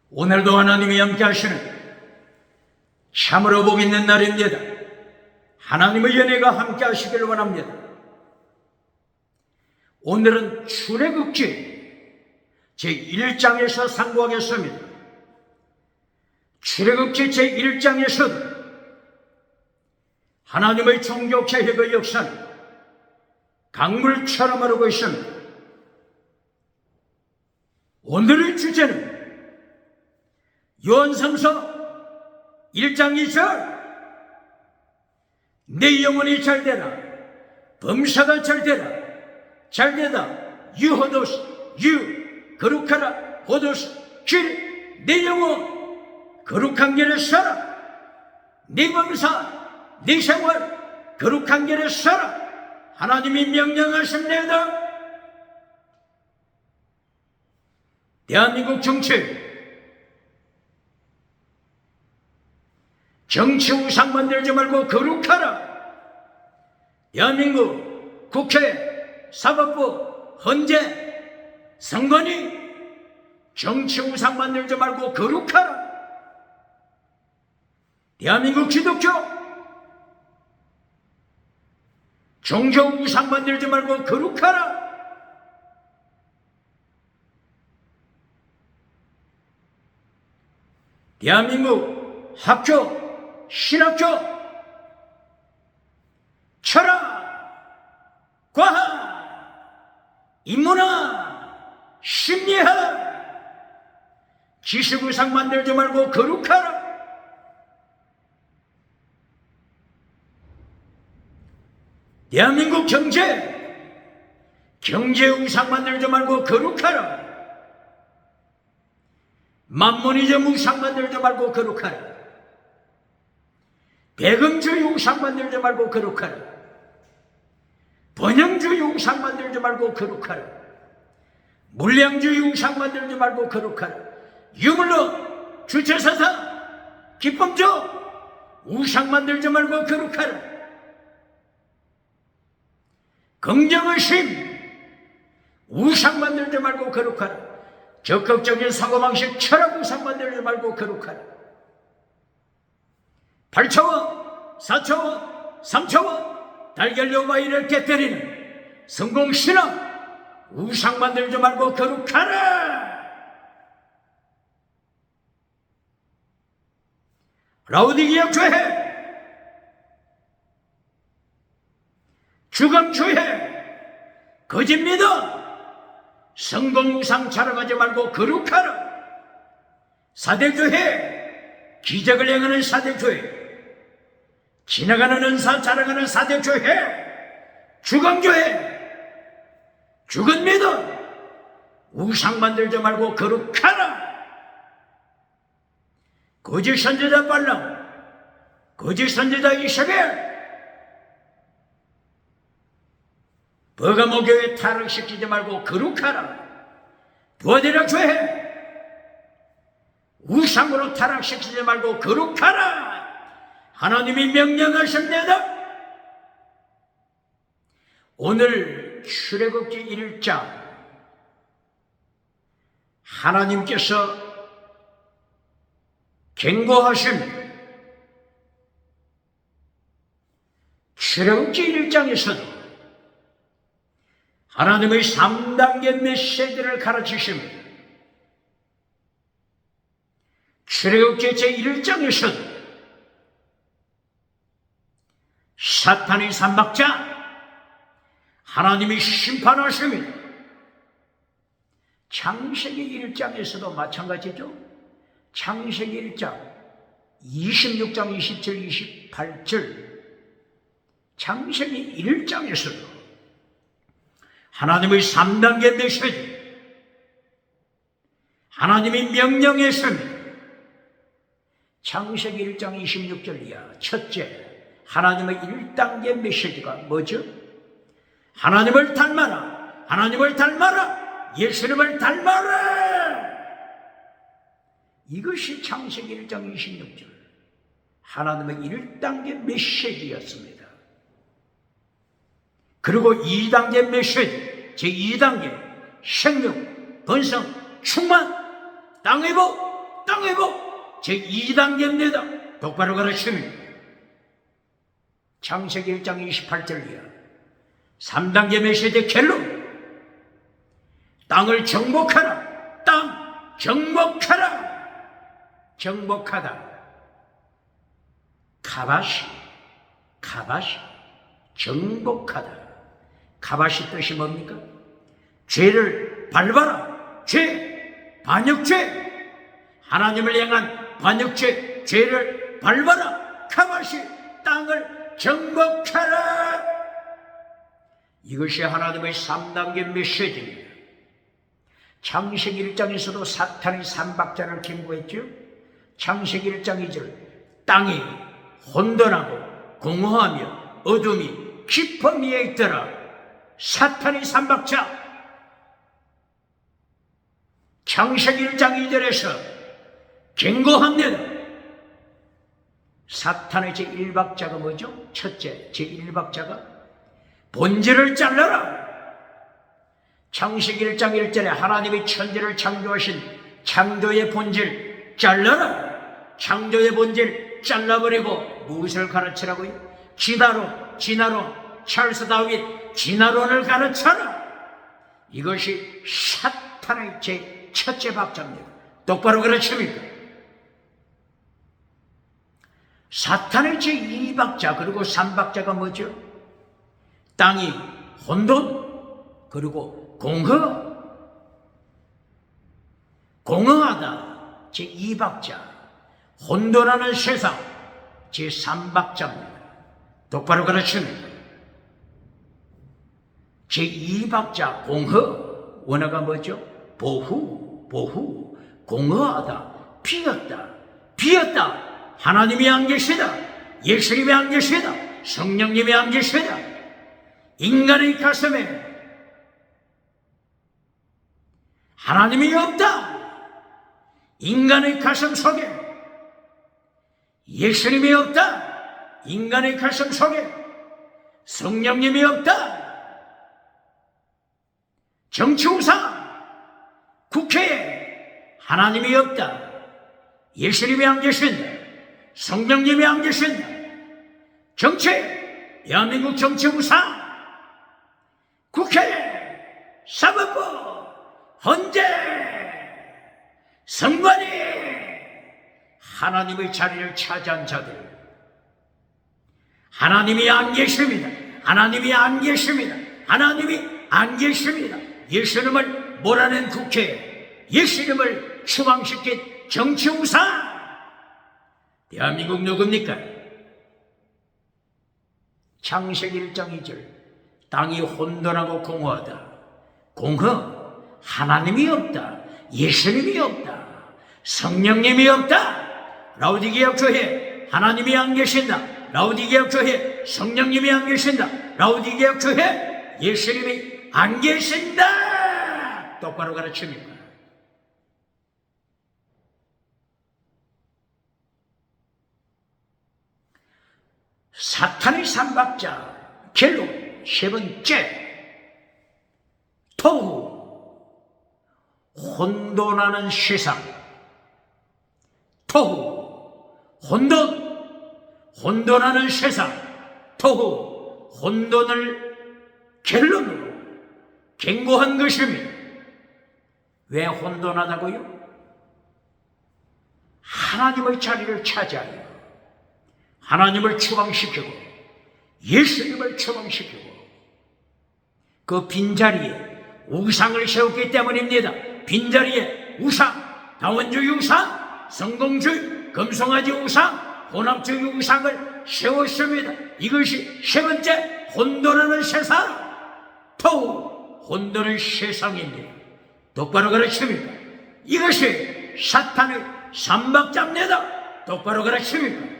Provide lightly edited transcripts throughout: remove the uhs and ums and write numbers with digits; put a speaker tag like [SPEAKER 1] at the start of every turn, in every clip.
[SPEAKER 1] 오늘도 하나님이 함께 하시는 참으로 복 있는 날입니다. 하나님의 은혜가 함께 하시길 원합니다. 오늘은 출애굽기 제1장에서 상고하겠습니다. 출애굽기 제1장에서는 하나님의 종교개혁의 역사는 강물처럼 흐르고 있습니다. 오늘의 주제는 요한삼서 1장 2절 내 영혼이 잘되라 범사가 잘되라 잘되다 유호도스 유 거룩하라 호도스 길 내 영혼 거룩한 길에 살아 내 범사 내 생활 거룩한 길에 살아 하나님이 명령하십니다. 대한민국 정치 우상 만들지 말고 거룩하라. 대한민국 국회, 사법부, 헌재, 선관위 정치 우상 만들지 말고 거룩하라. 대한민국 기독교 종교 우상 만들지 말고 거룩하라. 대한민국 학교 신학교, 철학, 과학, 인문학, 심리학, 지식우상 만들지 말고 거룩하라. 대한민국 경제우상 만들지 말고 거룩하라. 만모니즘 우상 만들지 말고 거룩하라. 배금주의 우상 만들지 말고 거룩하라. 번영주의 우상 만들지 말고 거룩하라. 물량주의 우상 만들지 말고 거룩하라. 유물로 주체사상 기쁨조 우상 만들지 말고 거룩하라. 긍정의심 우상 만들지 말고 거룩하라. 적극적인 사고방식 철학 우상 만들지 말고 거룩하라. 8차원, 4차원, 3차원 달걀 모바일을 깨뜨리는 성공신앙 우상 만들지 말고 거룩하라. 라오디게아 교회 주강교회 거짓 믿어 성공 우상 자랑하지 말고 거룩하라. 사대교회 기적을 행하는 사대교회 지나가는 은사 자랑하는 사대교회 주강교회 죽은 믿어 우상 만들지 말고 거룩하라. 거짓 선지자 발람 거짓 선지자 이세벨 버가모 교회 타락시키지 말고 거룩하라. 두아디라 교회 우상으로 타락시키지 말고 거룩하라. 하나님이 명령하십니다. 오늘 출애굽기 1장 하나님께서 경고하십니다. 출애굽기 1장에서는 하나님의 3단계 메시지를 가르치십니다. 출애굽기 제1장에서는 사탄의 삼박자 하나님이 심판하십니다. 창세기 1장에서도 마찬가지죠. 창세기 1장 26장 27, 28절 창세기 1장에서도 하나님의 3단계 메시지 하나님이 명령했습니다. 창세기 1장 26절 이하 첫째 하나님의 1단계 메시지가 뭐죠? 하나님을 닮아라. 하나님을 닮아라. 예수님을 닮아라. 이것이 창세기 1장 26절 하나님의 1단계 메시지였습니다. 그리고 2단계 메시지 제2단계 생명, 번성, 충만, 땅의 복, 땅회복 제2단계입니다. 똑바로 가르칩니다. 창세기 1장 28절이야. 3단계 메시지 켈로 땅을 정복하라. 땅 정복하라. 정복하다. 카바시 정복하다. 카바시 뜻이 뭡니까? 죄를 밟아라. 죄, 반역죄. 하나님을 향한 반역죄, 죄를 밟아라. 카바시 땅을 정복하라. 이것이 하나님의 3단계 메시지입니다. 창세기 1장에서도 사탄의 삼박자를 경고했죠. 창세기 1장 2절 땅이 혼돈하고 공허하며 어둠이 깊은 위에 있더라. 사탄의 삼박자. 창세기 1장 2절에서 경고합니다. 사탄의 제1박자가 뭐죠? 첫째, 제1박자가 본질을 잘라라. 창세기 1장 1절에 하나님이 천지를 창조하신 창조의 본질 잘라라. 창조의 본질 잘라버리고 무엇을 가르치라고요? 진화론, 찰스 다윈 진화론을 가르쳐라. 이것이 사탄의 제 첫째 박자입니다. 똑바로 가르칩니까? 사탄의 제2박자 그리고 3박자가 뭐죠? 땅이 혼돈 그리고 공허하다 제2박자, 혼돈하는 세상 제3박자입니다. 똑바로 가르칩니다. 제2박자 공허, 원어가 뭐죠? 보후, 공허하다, 비었다. 하나님이 안 계시다. 예수님이 안 계시다. 성령님이 안 계시다. 인간의 가슴에 하나님이 없다. 인간의 가슴 속에 예수님이 없다. 인간의 가슴 속에 성령님이 없다. 정치우상 국회에 하나님이 없다. 예수님이 안 계신다. 성령님이 안 계신다. 정치, 대한민국 정치 우상, 국회, 사법부, 헌재, 선관위, 하나님의 자리를 차지한 자들, 하나님이 안 계십니다. 하나님이 안 계십니다. 하나님이 안 계십니다. 예수님을 몰아낸 국회, 예수님을 추방시킨 정치 우상, 대한민국 누굽니까? 창세기 1장 2절 땅이 혼돈하고 공허하다. 공허, 하나님이 없다. 예수님이 없다. 성령님이 없다. 라우디게아 교회 하나님이 안 계신다. 라우디게아 교회 성령님이 안 계신다. 라우디게아 교회 예수님이 안 계신다. 똑바로 가르칩니다. 사탄의 삼박자 켈로 세 번째 토후, 혼돈하는 세상. 토후, 혼돈하는 세상. 토후, 혼돈을 결론으로 경고한 것입니다. 왜 혼돈하다고요? 하나님의 자리를 차지하여 하나님을 추방시키고 예수님을 추방시키고 그 빈자리에 우상을 세웠기 때문입니다. 빈자리에 우상, 다원주의 우상, 성공주의, 금송아지 우상, 혼합주의 우상을 세웠습니다. 이것이 세 번째 혼돈하는 세상, 토후, 혼돈의 세상입니다. 똑바로 가르칩니다. 이것이 사탄의 삼박자입니다. 똑바로 가르칩니다.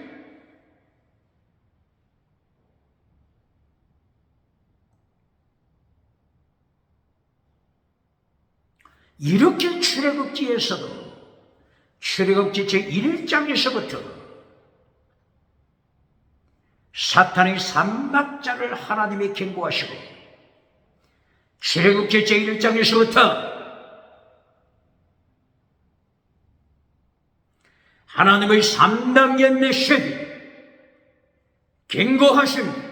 [SPEAKER 1] 이렇게 출애굽기에서도 출애굽기 제1장에서부터 사탄의 삼박자를 하나님이 경고하시고 출애굽기 제1장에서부터 하나님의 3단계 메시지 경고하십니다.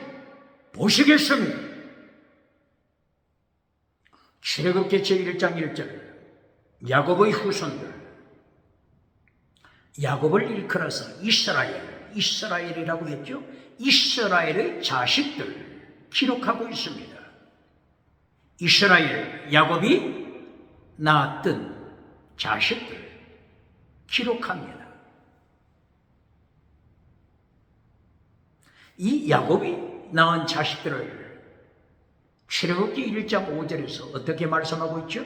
[SPEAKER 1] 보시겠습니다. 출애굽기 제1장 1절 야곱의 후손들, 야곱을 일컬어서 이스라엘이라고 했죠. 이스라엘의 자식들 기록하고 있습니다. 이스라엘, 야곱이 낳았던 자식들 기록합니다. 이 야곱이 낳은 자식들을 출애굽기 1장 5절에서 어떻게 말씀하고 있죠?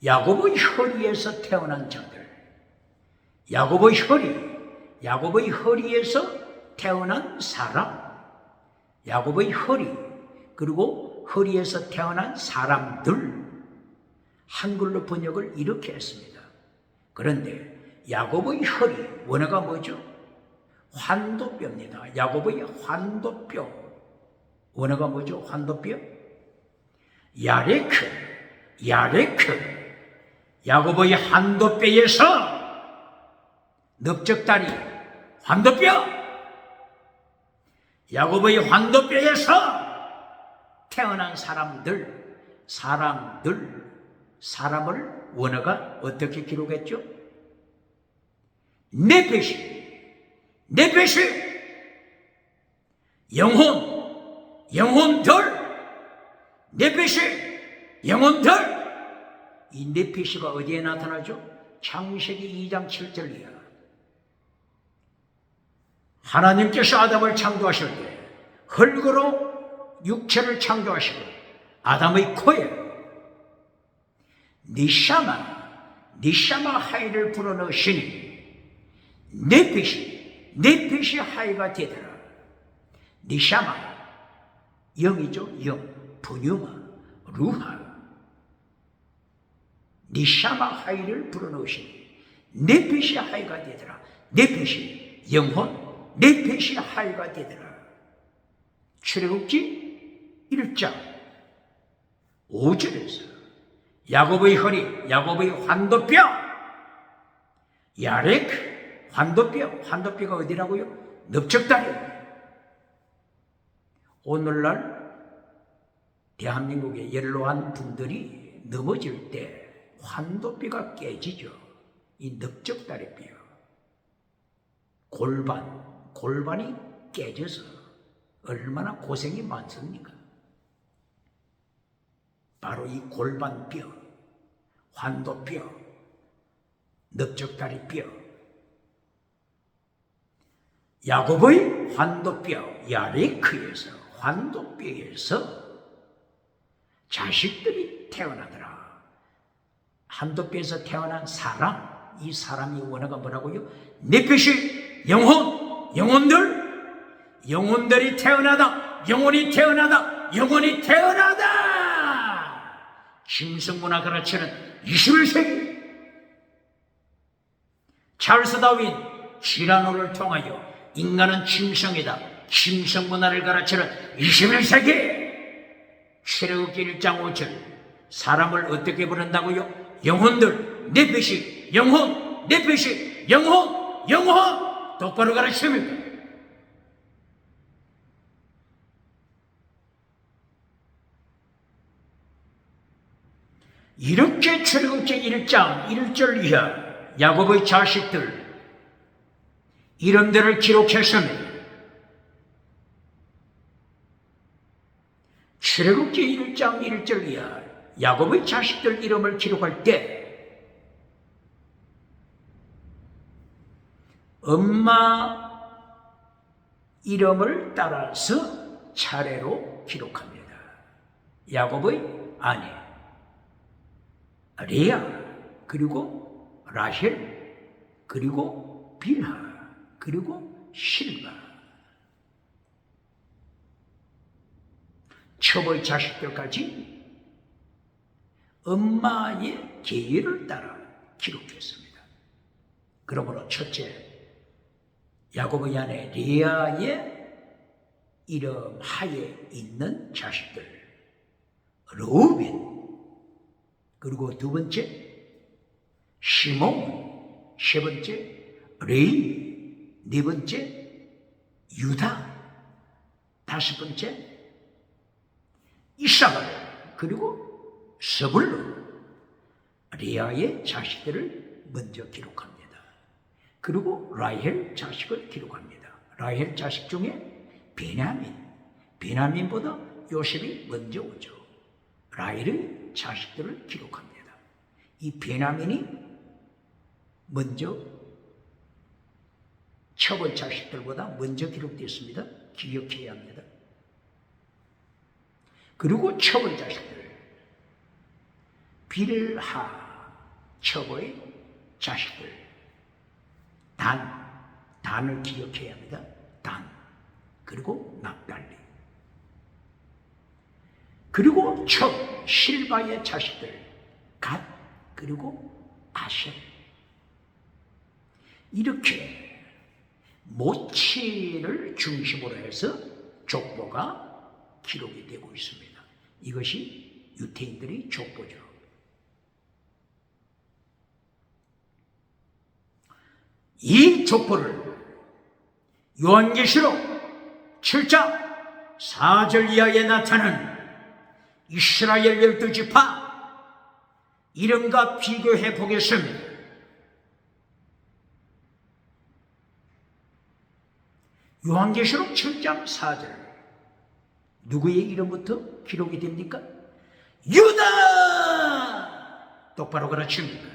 [SPEAKER 1] 야곱의 허리에서 태어난 자들, 야곱의 허리에서 태어난 사람, 야곱의 허리, 그리고 허리에서 태어난 사람들, 한글로 번역을 이렇게 했습니다. 그런데 야곱의 허리, 원어가 뭐죠? 환도뼈입니다. 야곱의 환도뼈, 원어가 뭐죠? 환도뼈? 야레크, 야곱의 환도뼈에서 넓적다리, 환도뼈, 야곱의 환도뼈에서 태어난 사람을 원어가 어떻게 기록했죠? 네페시, 영혼들, 네페시, 영혼들. 이 네페시가 어디에 나타나죠? 창세기 2장 7절이야. 하나님께서 아담을 창조하실 때 흙으로 육체를 창조하시고 아담의 코에 니샤마 하이를 불어넣으시니 네페시 하이가 되더라. 니샤마, 영이죠. 영, 분유마, 루하. 니샤마 하이를 불어넣으시니 네페시 하이가 되더라. 네페시, 영혼, 네페시 하이가 되더라. 출애굽기 1장 5절에서 야곱의 허리, 야곱의 환도뼈, 야렉, 환도뼈가 어디라고요? 넓적다리. 오늘날 대한민국의 연로한 분들이 넘어질 때 환도뼈가 깨지죠. 이 넓적다리뼈, 골반이 깨져서 얼마나 고생이 많습니까? 바로 이 골반뼈, 환도뼈, 넓적다리뼈, 야곱의 환도뼈, 야레크에서, 환도뼈에서 자식들이 태어나더라. 환도뼈에서 태어난 사람, 이 사람이 원어가 뭐라고요? 네페시, 영혼들이 태어나다. 짐승문화 가르치는 21세기 찰스 다윈 시라노를 통하여 인간은 짐승이다. 짐승문화를 가르치는 21세기 출애굽기 1장 5절 사람을 어떻게 부른다고요? 영혼들, 네페시, 영혼, 똑바로 가르칩니다. 이렇게 출애굽기 1장 1절 이하 야곱의 자식들 이름들을 기록했습니다. 출애굽기 1장 1절 이하 야곱의 자식들 이름을 기록할 때 엄마 이름을 따라서 차례로 기록합니다. 야곱의 아내 레아, 그리고 라헬, 그리고 빌하, 그리고 실바. 첩의 자식들까지 엄마의 계율을 따라 기록했습니다. 그러므로 첫째, 야곱의 아내 레아의 이름 하에 있는 자식들 르우벤, 그리고 두 번째 시몬, 세 번째 레위, 네 번째 유다, 다섯 번째 이사갈, 그리고 스불론, 레아의 자식들을 먼저 기록합니다. 그리고 라헬 자식을 기록합니다. 라헬 자식 중에 베냐민보다 요셉이 먼저 오죠. 라헬의 자식들을 기록합니다. 이 베냐민이 먼저 첩의 자식들보다 먼저 기록되었습니다. 기억해야 합니다. 그리고 첩의 자식들, 빌하, 첩의 자식들, 단을 기억해야 합니다. 단, 그리고 납달리, 그리고 첩, 실바의 자식들, 갓, 그리고 아셀. 이렇게 모친을 중심으로 해서 족보가 기록이 되고 있습니다. 이것이 유태인들의 족보죠. 이 족보를 요한계시록 7장 4절 이하에 나타난 이스라엘 12지파 이름과 비교해 보겠습니다. 요한계시록 7장 4절, 누구의 이름부터 기록이 됩니까? 유다! 똑바로 가르칩니다.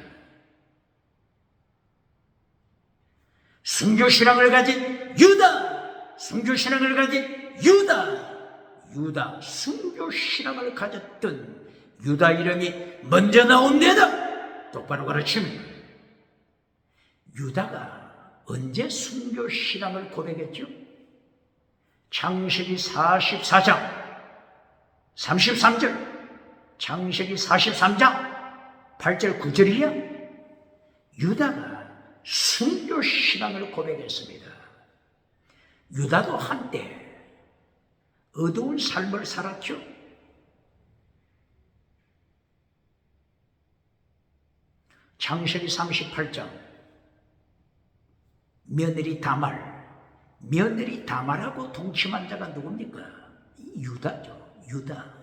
[SPEAKER 1] 순교신앙을 가진 유다! 순교신앙을 가진 유다! 순교신앙을 가졌던 유다 이름이 먼저 나온대다! 똑바로 가르칩니다. 유다가 언제 순교신앙을 고백했죠? 창세기 44장 33절, 창세기 43장 8절 9절이야. 유다가 순교신앙을 고백했습니다. 유다도 한때 어두운 삶을 살았죠. 창세기 38장 며느리 다말하고 동침한 자가 누굽니까? 유다죠. 유다.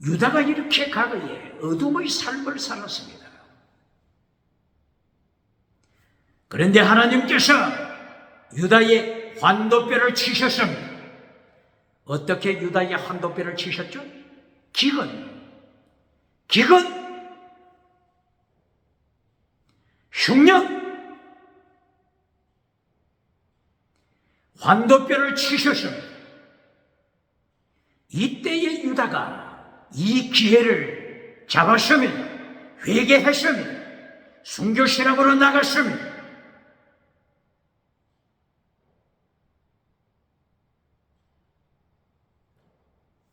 [SPEAKER 1] 유다가 이렇게 과거에 어둠의 삶을 살았습니다. 그런데 하나님께서 유다의 환도뼈를 치셨습니다. 어떻게 유다의 환도뼈를 치셨죠? 기근, 흉년, 환도뼈를 치셨습니다. 이때의 유다가 이 기회를 잡았습니다. 회개했습니다. 순교신앙으로 나갔습니다.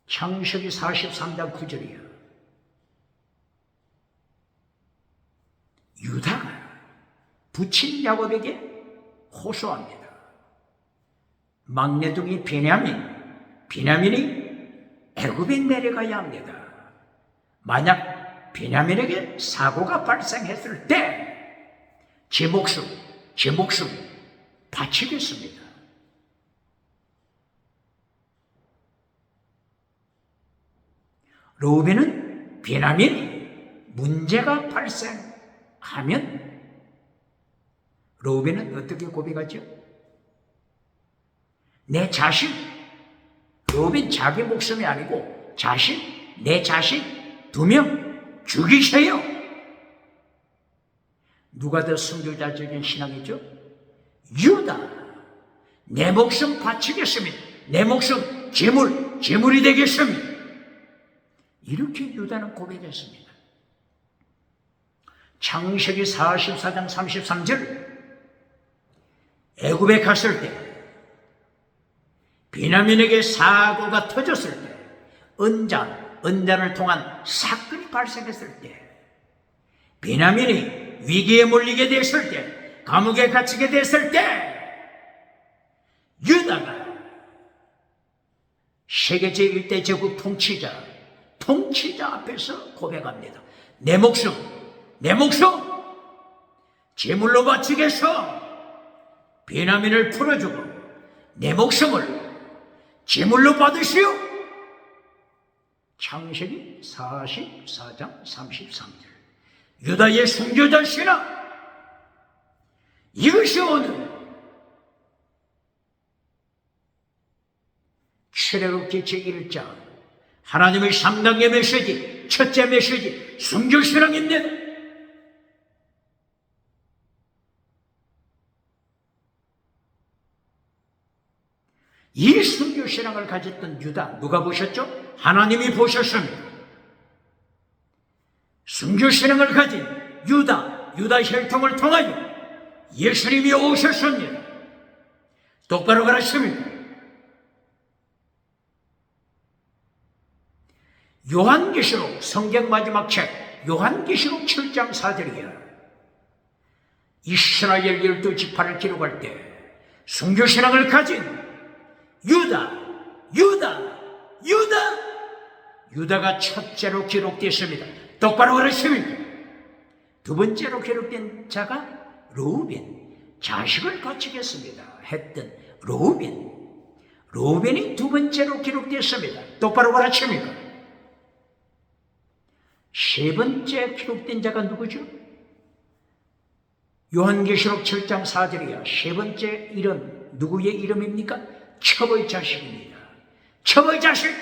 [SPEAKER 1] 창세기 43장 9절이야. 유다가 부친 야곱에게 호소합니다. 막내둥이 베냐민이 애굽에 내려가야 합니다. 만약 베냐민에게 사고가 발생했을 때 제 목숨 바치겠습니다. 르우벤은 베냐민이 문제가 발생하면 르우벤은 어떻게 고백하죠? 내 자신, 르우벤 자기 목숨이 아니고 내 자신 2명 죽이세요. 누가 더 순교자적인 신앙이죠? 유다. 내 목숨 바치겠습니다. 내 목숨 제물이 되겠습니다. 이렇게 유다는 고백했습니다. 창세기 44장 33절, 애굽에 갔을 때 베냐민에게 사고가 터졌을 때, 언잔을 통한 사건이 발생했을 때, 베냐민이 위기에 몰리게 됐을 때, 감옥에 갇히게 됐을 때, 유다가 세계 제1대 제국 통치자 통치자 앞에서 고백합니다. 내 목숨 제물로 바치겠소. 베냐민을 풀어주고 내 목숨을 제물로 받으시오. 창세기 44장 33절. 유다의 순교자 신앙, 이것이 오늘 출애굽기 제1장 하나님의 3단계 메시지, 첫째 메시지 순교신앙입니다. 이 순교신앙을 가졌던 유다, 누가 보셨죠? 하나님이 보셨습니다. 순교신앙을 가진 유다 혈통을 통하여 예수님이 오셨습니다. 똑바로 가르칩니다. 요한계시록, 성경 마지막 책 요한계시록 7장 4절이야. 이스라엘 12지파를 기록할 때 순교신앙을 가진 유다가 첫째로 기록됐습니다. 똑바로 가르칩니다. 두 번째로 기록된 자가 르우벤, 자식을 바치겠습니다 했던 르우벤이 두 번째로 기록됐습니다. 똑바로 가르칩니다. 세 번째 기록된 자가 누구죠? 요한계시록 7장 4절이야. 세 번째 이름, 누구의 이름입니까? 첩의 자식입니다. 첩의 자식.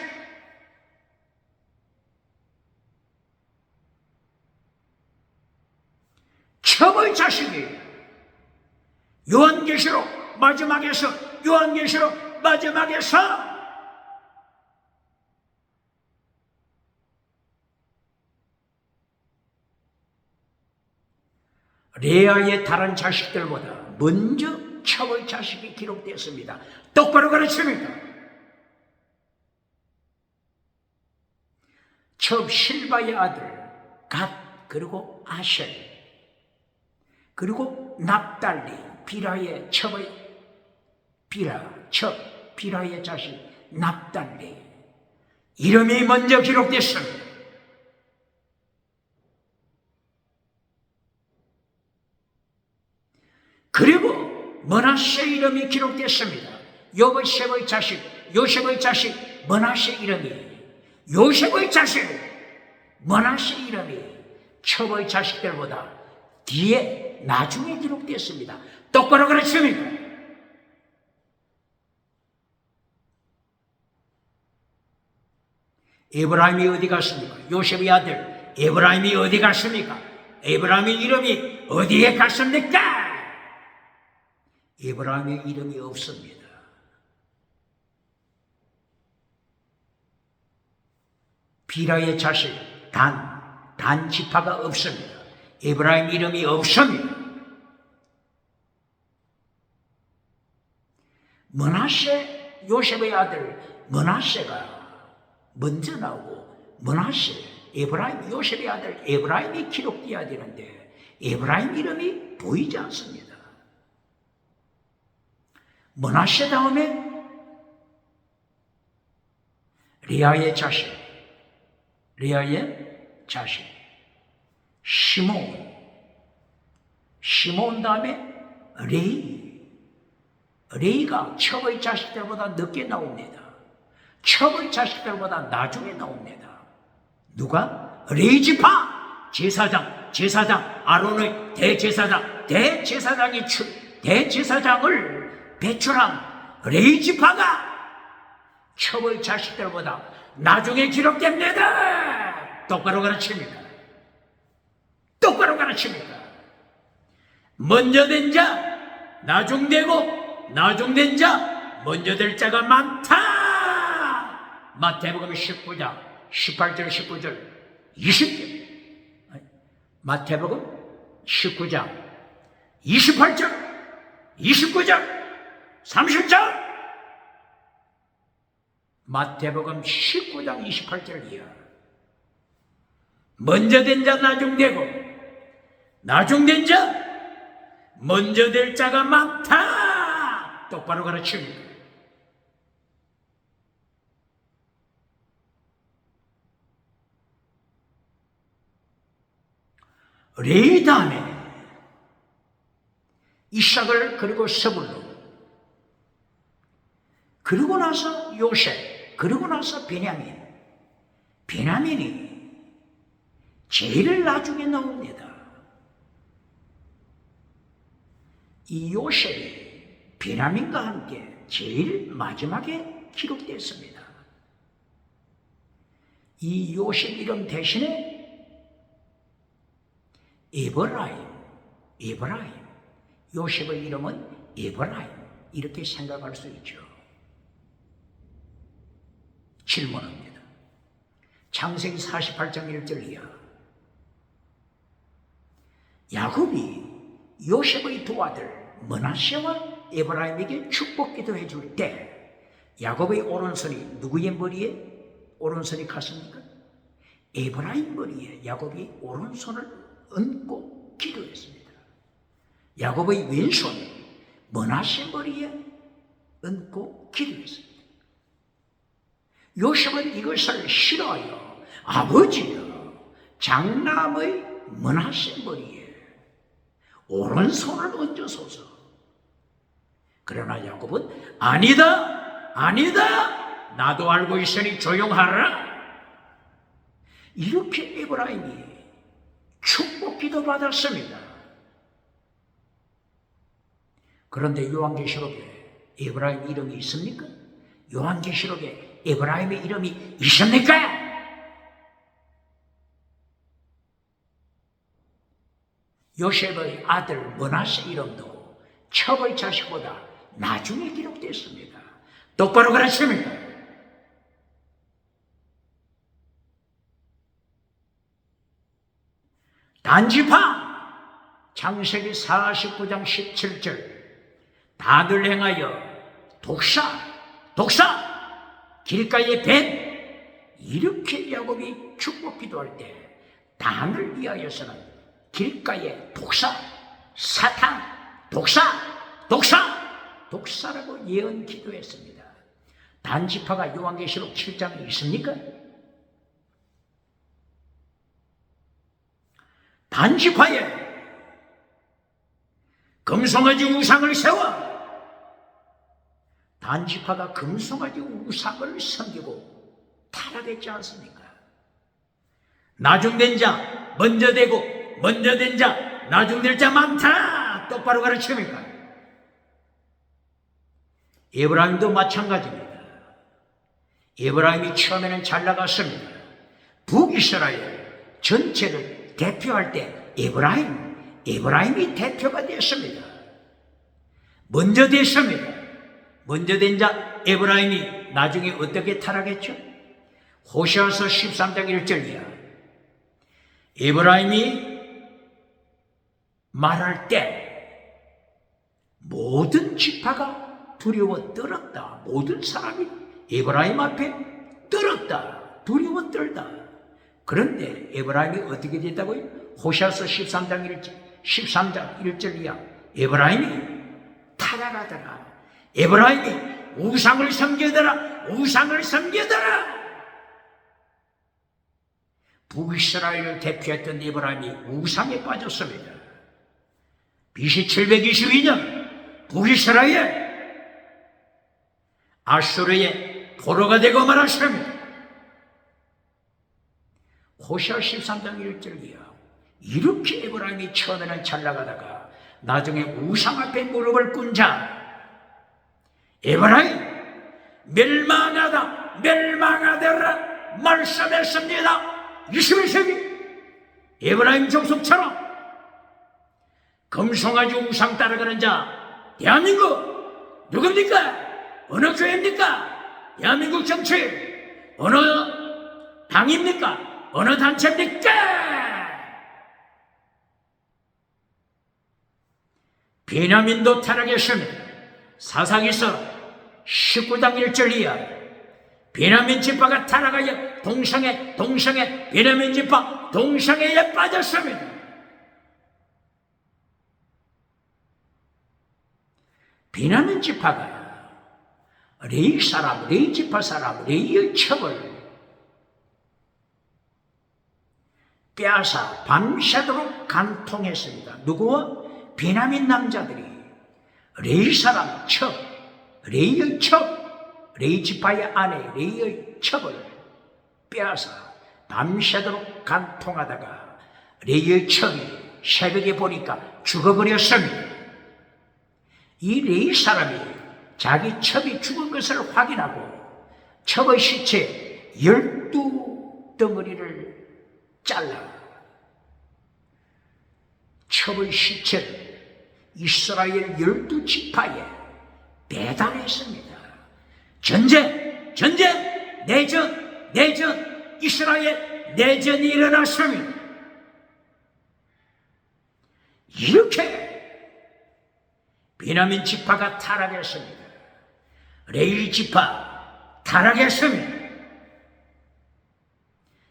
[SPEAKER 1] 첩의 자식이에요. 요한계시록 마지막에서 레아의 다른 자식들보다 먼저 첩의 자식이 기록되었습니다. 똑바로 가르칩니다. 첩 실바의 아들 갓, 그리고 아셀, 그리고 납달리, 비라의 첩의 비라의 자식 납달리, 이름이 먼저 기록됐습니다. 그리고 므낫세 이름이 기록됐습니다. 요셉의 자식 므낫세 이름이, 요셉의 자식 므낫세 이름이 첩의 자식들보다 뒤에 나중에 기록됐습니다. 똑바로 가르칩니다. 에브라임이 어디 갔습니까? 요셉의 아들 에브라임이 어디 갔습니까? 에브라임의 이름이 어디에 갔습니까? 에브라임의 이름이 없습니다. 비라의 자식 단 지파가 없습니다. 에브라임 이름이 없습니다. 므낫세, 요셉의 아들 므낫세가 먼저 나오고, 에브라임, 요셉의 아들 에브라임이 기록되어야 되는데 에브라임 이름이 보이지 않습니다. 므낫세 다음에 레아의 자식 시몬 다음에 레이가 첩의 자식들보다 늦게 나옵니다. 첩의 자식들보다 나중에 나옵니다. 누가? 레이 지파 제사장 아론의 대제사장을 배출한 레이 지파가 첩의 자식들보다 나중에 기록됩니다. 똑바로 가르칩니다. 먼저 된 자 나중되고, 나중된 자 먼저 될 자가 많다. 마태복음 19장 18절 19절 20절. 마태복음 19장 28절 29절 30절. 마태복음 19장 28절이야. 먼저 된 자 나중되고, 나중된 자 먼저 될 자가 많다. 똑바로 가르칩니다. 레위 다음에 이삭을, 그리고 스불론, 그리고 나서 요셉, 그리고 나서 베냐민. 베냐민이 제일 나중에 나옵니다. 이 요셉이 베냐민과 함께 제일 마지막에 기록됐습니다. 이 요셉 이름 대신에 에브라임, 요셉의 이름은 에브라임, 이렇게 생각할 수 있죠. 질문합니다. 창세기 48장 1절 이하, 야곱이 요셉의 두 아들 므낫세와 에브라임에게 축복 기도해 줄 때 야곱의 오른손이 누구의 머리에 오른손이 갔습니까? 에브라임 머리에 야곱이 오른손을 얹고 기도했습니다. 야곱의 왼손 므낫세 머리에 얹고 기도했습니다. 요셉은 이것을 싫어하여 아버지여 장남의 므낫세 머리에 오른손을 얹어소서. 그러나 야곱은 아니다, 나도 알고 있으니 조용하라. 이렇게 에브라임이 축복 기도 받았습니다. 그런데 요한계시록에 에브라임 이름이 있습니까? 요한계시록에 에브라임의 이름이 있습니까? 요셉의 아들 므낫세 이름도 첩의 자식보다 나중에 기록됐습니다. 똑바로 가르칩니까? 단지파 창세기 49장 17절, 단을 행하여 독사 길가의 뱀, 이렇게 야곱이 축복 기도할 때 단을 위하여서는 길가의 독사, 사탄, 독사라고 예언 기도했습니다. 단지파가 요한계시록 7장에 있습니까? 단지파에 금송아지 우상을 세워 단지파가 금송아지 우상을 섬기고 타락했지 않습니까? 나중된 자 먼저 되고 먼저 된 자 나중될 자 많다. 똑바로 가르칩니까? 에브라임도 마찬가지입니다. 에브라임이 처음에는 잘 나갔습니다. 북이스라엘 전체를 대표할 때 에브라임이 대표가 됐습니다. 먼저 됐습니다. 먼저 된 자 에브라임이 나중에 어떻게 타락했죠? 호세아서 13장 1절이야. 에브라임이 말할 때 모든 지파가 두려워 떨었다. 모든 사람이 에브라임 앞에 떨었다. 두려워 떨다. 그런데 에브라임이 어떻게 됐다고요? 호세아서 13장 1절 이하, 에브라임이 타락하더라. 에브라임이 우상을 섬기더라. 북이스라엘을 대표했던 에브라임이 우상에 빠졌습니다. BC 722년 북이스라엘 아수르의 포로가 되고 말았습니다. 호세아 13장 1절 이하, 이렇게 에브라임이 처음에는 잘 나가다가 나중에 우상 앞에 무릎을 꿇은 자 에브라임 멸망하더라 말씀했습니다. 21세기 에브라임 족속처럼 금송아지 우상 따라가는 자 대한민국 누굽니까? 어느 교회입니까? 대한민국 정치 어느 당입니까? 어느 단체입니까? 베냐민도 타락했습니다. 사사기서 19장 1절 이하, 베냐민 지파가 타락하여 동성애 베냐민 지파 동성애에 빠졌습니다. 베냐민 지파가 레위 지파 사람 레위의 첩을 빼앗아 밤새도록 간통했습니다. 누구와? 베냐민 남자들이 레위 사람 첩, 레위의 첩, 레위 지파의 아내 레위의 첩을 빼앗아 밤새도록 간통하다가 레위의 첩이 새벽에 보니까 죽어버렸습니다. 이 레위 사람이 자기 첩이 죽은 것을 확인하고 첩의 시체 12덩어리를 잘라 첩의 시체를 이스라엘 12지파에 배달했습니다. 전쟁, 내전, 이스라엘 내전이 일어났습니다. 이렇게 베냐민 지파가 타락했습니다. 레위 지파 타락했습니다.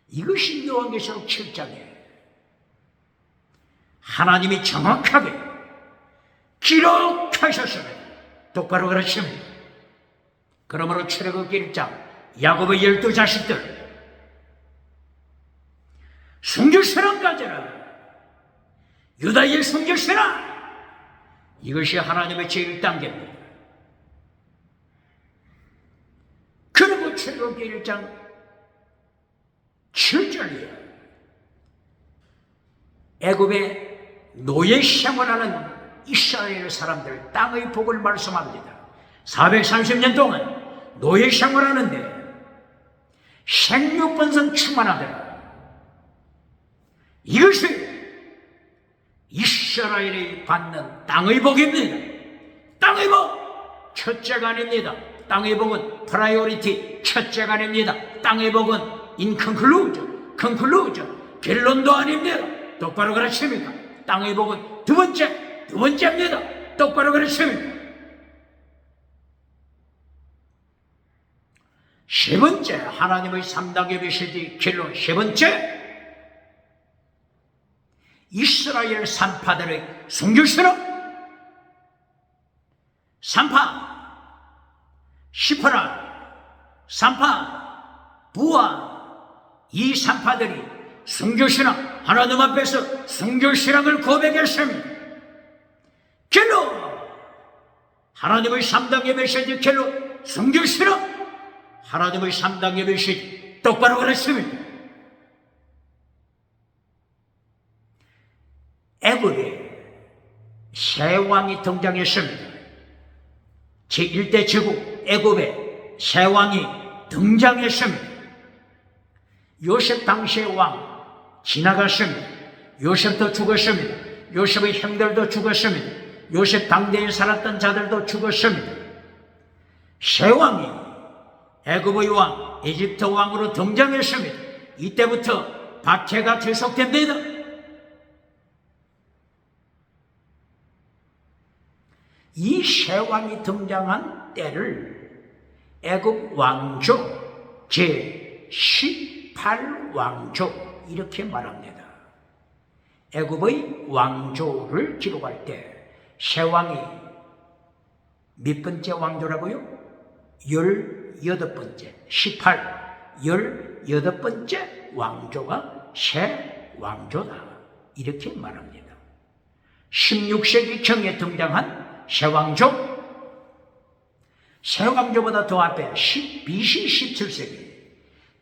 [SPEAKER 1] 이것이 요한계시록 7장에 하나님이 정확하게 기록하셨습니다. 똑바로 그러십니다. 그러므로 출애굽기 1장 야곱의 12자식들 숨겨시라 가져라, 유다의 숨겨시라. 이것이 하나님의 제1단계입니다. 그리고 출애굽기 1장 7절이에요. 애굽의 노예 생활하는 이스라엘 사람들 땅의 복을 말씀합니다. 430년 동안 노예 생활하는데 생육번성 충만하더라. 이것이 이스라엘이 받는 땅의 복입니다. 땅의 복 첫째가 아닙니다. 땅의 복은 프라이오리티 첫째가 아닙니다. 땅의 복은 인컨클루전, 결론도 아닙니다. 똑바로 그러십니까? 땅의 복은 두 번째입니다. 똑바로 그러십니까? 세 번째, 하나님의 3단계 메시지 결론 세 번째, 이스라엘 산파들의 순교시로 산파, 시프라, 산파, 부하, 이 산파들이 순교신앙, 하나님 앞에서 순교신앙을 고백했습니다. 결론, 하나님의 3단계 메시지 결론, 순교신앙, 하나님의 3단계 메시지 똑바로 그랬습니다. 애굽에 새 왕이 등장했습니다. 제1대 제국 애굽에 새 왕이 등장했습니다. 요셉 당시의 왕 지나갔습니다. 요셉도 죽었습니다. 요셉의 형들도 죽었습니다. 요셉 당대에 살았던 자들도 죽었습니다. 새 왕이 애굽의 왕, 에집트 왕으로 등장했습니다. 이때부터 박해가 계속됩니다. 이 새 왕이 등장한 때를 애굽 왕조 제18왕조 이렇게 말합니다. 애굽의 왕조를 기록할 때 새 왕이 몇 번째 왕조라고요? 18번째, 18번째 왕조가 새 왕조다 이렇게 말합니다. 16세기 경에 등장한 새 왕조, 새 왕조보다 더 앞에 BC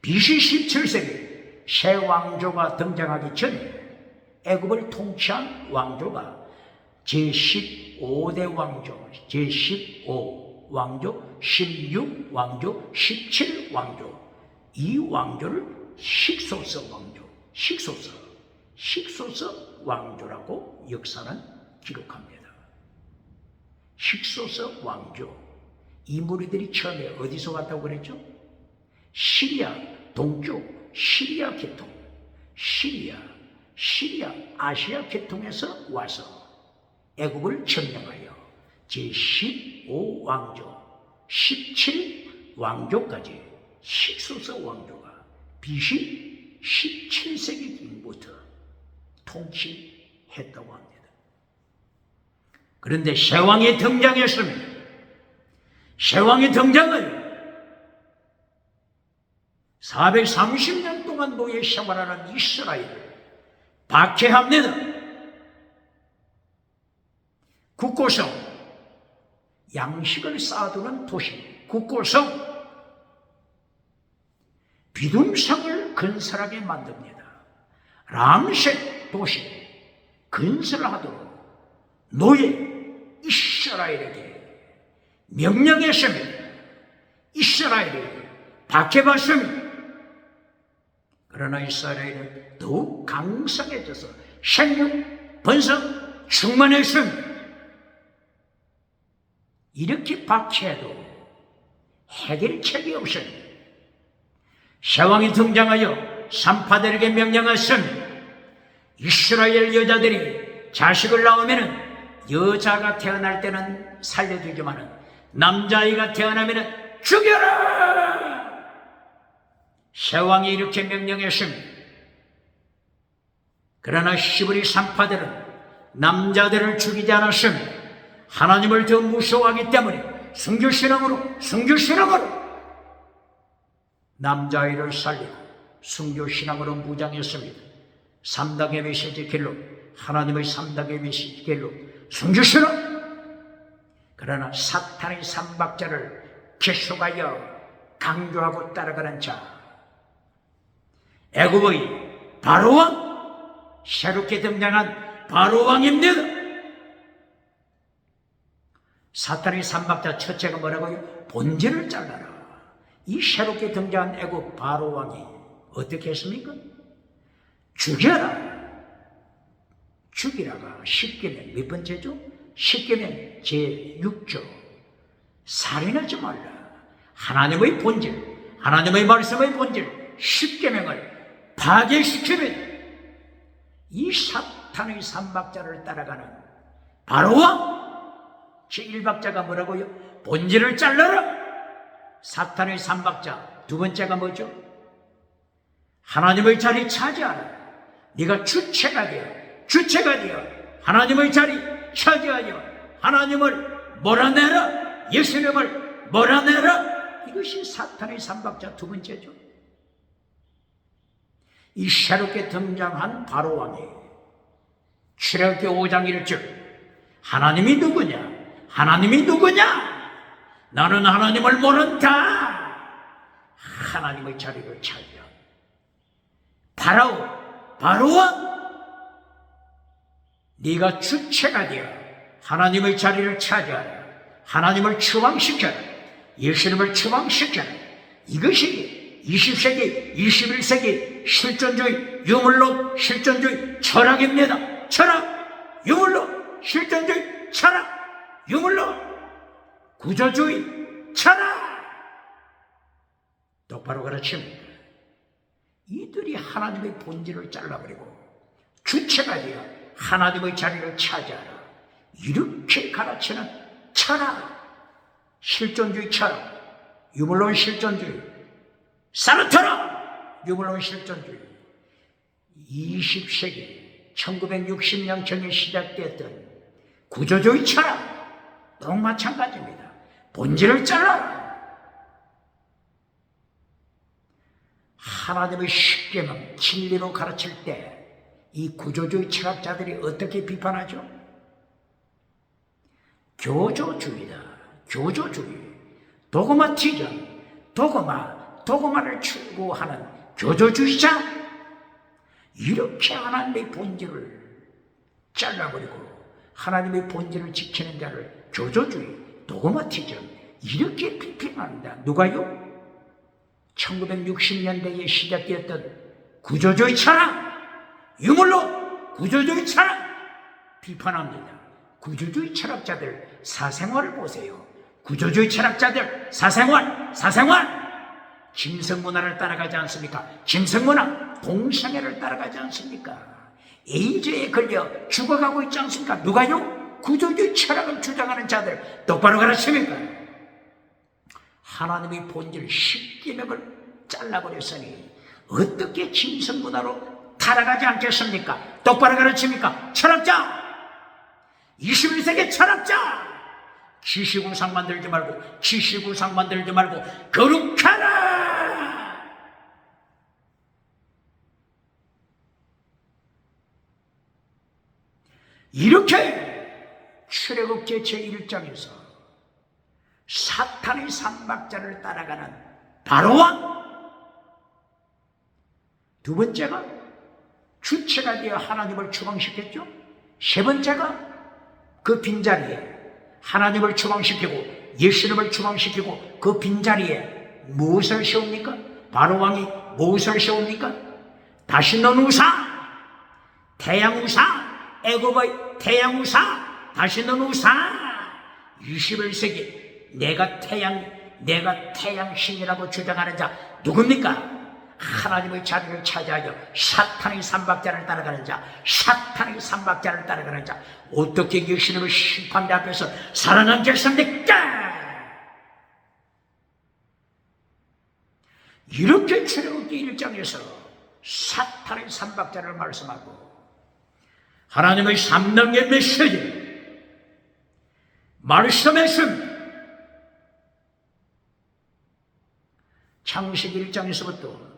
[SPEAKER 1] 17세기 새 왕조가 등장하기 전에 애굽을 통치한 왕조가 제15대 왕조, 제15 왕조, 16왕조, 17왕조, 이 왕조를 식소서 왕조라고 역사는 기록합니다. 식소서 왕조, 이 무리들이 처음에 어디서 왔다고 그랬죠? 시리아 동쪽 시리아 계통, 시리아 아시아 계통에서 와서 애굽을 점령하여 제15왕조, 17왕조까지 식소서 왕조가 BC 17세기부터 통치했다고 합니다. 그런데 새 왕이 등장했습니다. 새 왕이 등장을 430년 동안 노예 생활하는 이스라엘을 박해합니다. 국고성, 양식을 쌓아두는 도시, 국고성, 비둠성을 건설하게 만듭니다. 람셋 도시, 건설하도록 노예 이스라엘에게 명령했습니다. 이스라엘이 박해받습니다. 그러나 이스라엘은 더욱 강성해져서 생육, 번성, 충만했습니다. 이렇게 박해해도 해결책이 없습니다. 새 왕이 등장하여 산파들에게 명령했습니다. 이스라엘 여자들이 자식을 낳으면 여자가 태어날 때는 살려두지만은 남자아이가 태어나면 죽여라! 새 왕이 이렇게 명령했습니다. 그러나 시브리 산파들은 남자들을 죽이지 않았습니다. 하나님을 더 무서워하기 때문에 순교신앙으로 남자아이를 살리고 순교신앙으로 무장했습니다. 3당의 메시지 길로, 하나님의 3당의 메시지 길로 순교신앙. 그러나 사탄의 삼박자를 계속하여 강조하고 따라가는 자, 애굽의 바로왕, 새롭게 등장한 바로왕입니다. 사탄의 삼박자 첫째가 뭐라고요? 본질을 잘라라. 이 새롭게 등장한 애굽 바로왕이 어떻게 했습니까? 죽여라. 죽이라가 10계명 몇 번째죠? 10계명 제6조. 살인하지 말라. 하나님의 본질, 하나님의 말씀의 본질 10계명을 파괴시키면 이 사탄의 삼박자를 따라가는 바로왕 제1박자가 뭐라고요? 본질을 잘라라. 사탄의 삼박자 두 번째가 뭐죠? 하나님의 자리 차지하라. 네가 주체가 되어 하나님의 자리 차지하여 하나님을 몰아내라. 예수님을 몰아내라. 이것이 사탄의 삼박자 두 번째죠. 이 새롭게 등장한 바로왕이 출애굽기 5장 1절 하나님이 누구냐? 나는 하나님을 모른다. 하나님의 자리를 차지한 바로왕, 네가 주체가 되어 하나님의 자리를 차지하라. 하나님을 추방시켜라. 예수님을 추방시켜라. 이것이 20세기, 21세기 실존주의, 유물론 실존주의 철학입니다. 철학, 유물론 실존주의, 철학, 유물론 구조주의, 철학. 똑바로 가르칩니다. 이들이 하나님의 본질을 잘라버리고 주체가 되어 하나님의 자리를 차지하라. 이렇게 가르치는 철학, 실존주의 철학, 유물론 실존주의, 사르트르 유물론 실존주의. 20세기 1960년경에 시작됐던 구조주의 철학 또 마찬가지입니다. 본질을 잘라. 하나님의 십계명 진리로 가르칠 때 이 구조주의 철학자들이 어떻게 비판하죠? 교조주의다. 교조주의, 도그마티즘, 도그마를 추구하는 교조주의자. 이렇게 하나님의 본질을 잘라버리고 하나님의 본질을 지키는 자를 교조주의, 도그마티즘 이렇게 비판합니다. 누가요? 1960년대에 시작되었던 구조주의 철학, 유물론 구조주의 철학 비판합니다. 구조주의 철학자들 사생활을 보세요. 구조주의 철학자들 사생활 짐승문화를 따라가지 않습니까? 짐승문화, 동성애를 따라가지 않습니까? 에이즈에 걸려 죽어가고 있지 않습니까? 누가요? 구조주의 철학을 주장하는 자들 똑바로 가르칩니까? 하나님의 본질 10계명을 잘라버렸으니 어떻게 짐승문화로 타락하지 않겠습니까? 똑바로 가르칩니까? 철학자! 21세기 철학자! 지시구상 만들지 말고 거룩하라! 이렇게 출애굽기 제1장에서 사탄의 삼박자를 따라가는 바로왕, 두 번째가 주체가 되어 하나님을 추방시켰죠. 세 번째가 그 빈자리에 하나님을 추방시키고 예수님을 추방시키고 그 빈자리에 무엇을 세웁니까? 바로왕이 무엇을 세웁니까? 다시는 우상, 태양 우상, 애굽의 태양 우상, 다시는 우상. 21세기 내가 태양 신이라고 주장하는 자 누굽니까? 하나님의 자리를 차지하여 사탄의 삼박자를 따라가는 자, 사탄의 삼박자를 따라가는 자. 어떻게 예수님의 심판대 앞에서 살아남겠습니까? 이렇게 출애굽기 1장에서 사탄의 삼박자를 말씀하고 하나님의 3단계 메시지 말씀했습니다. 창세기 1장에서부터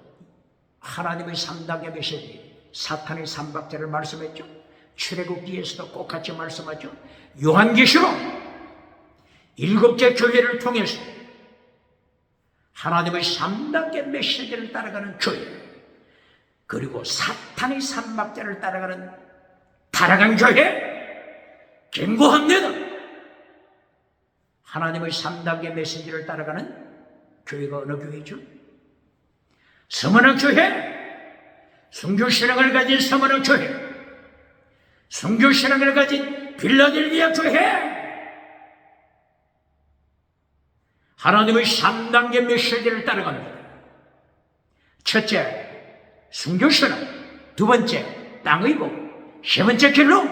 [SPEAKER 1] 하나님의 3단계 메시지 사탄의 삼박자를 말씀했죠. 출애굽기에서도 똑같이 말씀하죠. 요한계시록 7개 교회를 통해서 하나님의 3단계 메시지를 따라가는 교회, 그리고 사탄의 삼박자를 따라간 교회 경고합니다. 하나님의 3단계 메시지를 따라가는 교회가 어느 교회죠? 서머나 교회, 순교신앙을 가진 서머나 교회, 순교신앙을 가진 빌라델비아 교회. 하나님의 3단계 메시지를 따라갑니다. 첫째, 순교신앙. 두 번째, 땅의 복. 세 번째 길로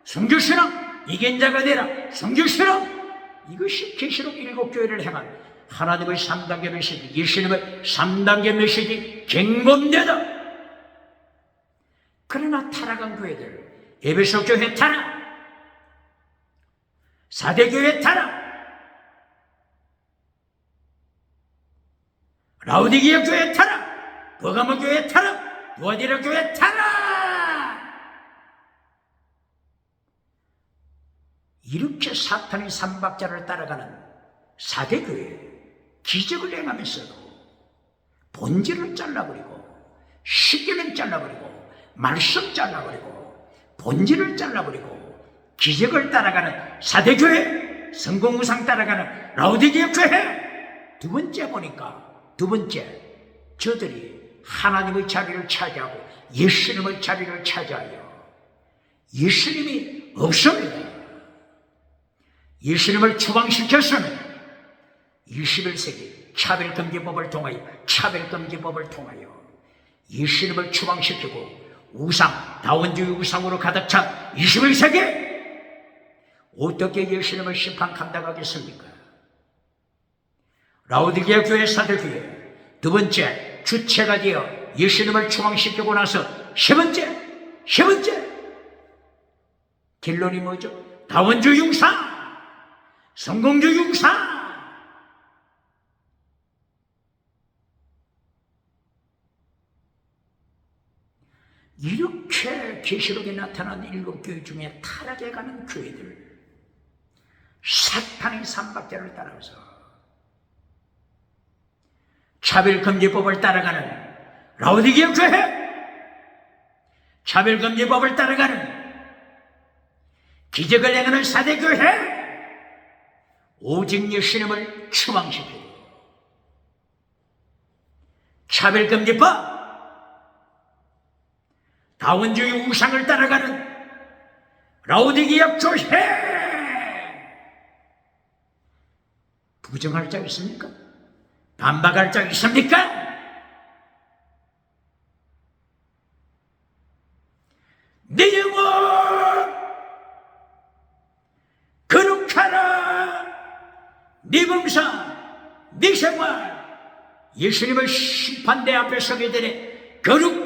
[SPEAKER 1] 순교신앙, 이긴 자가 되라. 순교신앙. 이것이 계시록 7교회를 행한 하나님의 3단계 메시지, 예수님의 3단계 메시지 경고입니다. 그러나 타락한 교회들, 에베소 교회 타락, 사대 교회 타락, 라우디게아 교회 타락, 버가모 교회 타락, 두아디라 교회 타락. 이렇게 사탄의 삼박자를 따라가는 사대 교회, 기적을 행하면서도 본질을 잘라버리고, 십계명 잘라버리고, 말씀 잘라버리고, 본질을 잘라버리고, 기적을 따라가는 사대 교회, 성공우상 따라가는 라우디게아 교회. 두 번째 보니까, 저들이 하나님의 자리를 차지하고 예수님의 자리를 차지하여 예수님이 없습니다. 예수님을 추방시켰으면 21세기 차별금지법을 통하여 예수님을 추방시키고 우상, 다원주의 우상으로 가득 찬 21세기 어떻게 예수님의 심판 감당하겠습니까? 라우디게아 교회, 사대 교회. 두 번째, 주체가 되어 예수님을 추방시키고 나서 세 번째 결론이 뭐죠? 다원주의 융상, 성공주의 융상. 이렇게 계시록에 나타난 7교회 중에 타락해 가는 교회들, 사탄의 삼박자를 따라서 차별금지법을 따라가는 라우디게아 교회, 차별금지법을 따라가는 기적을 행하는 사대교회, 오직 예수님을 추방시키고 차별금지법, 다원주의 우상을 따라가는 라우디게아 교회. 부정할 자 있습니까? 반박할 자 있습니까? 네 영혼 거룩하라. 네 범사, 네 생활 예수님의 심판대 앞에 서게 되네. 거룩